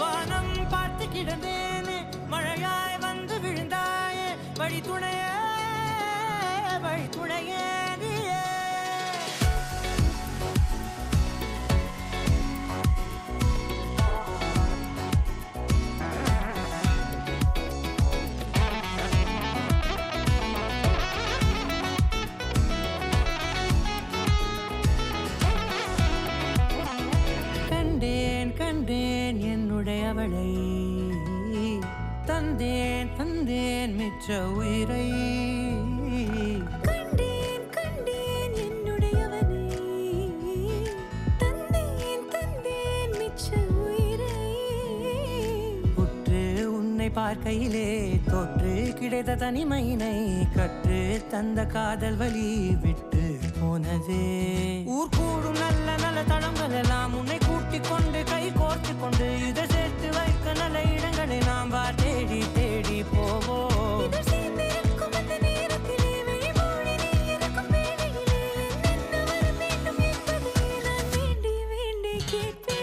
வானம் பார்த்து கிடந்தேனே மழையாய் வந்து விழுந்தாயே வழி துணையே நீயே. கண்டேன் என்னுடையவளை தந்தேன் மிச்ச உயிரை. கண்டேன் என்னுடையவனை தந்தேன் மிச்ச உயிரை. உற்று உன்னை பார்க்கையிலே தொற்று கிடைத்த தனிமையினை கற்று தந்த காதல் வழி விட்டு போனதே. ஊர் கூடும் நல்ல நல்ல தளங்கள் எல்லாம் உன்னை கூட்டிக் கொண்டு கை கோர்த்து கொண்டு இதை சேர்த்து வைக்க நல்ல இடங்களை நாம் தேடி தேடி போவோம். கேட்பேன்.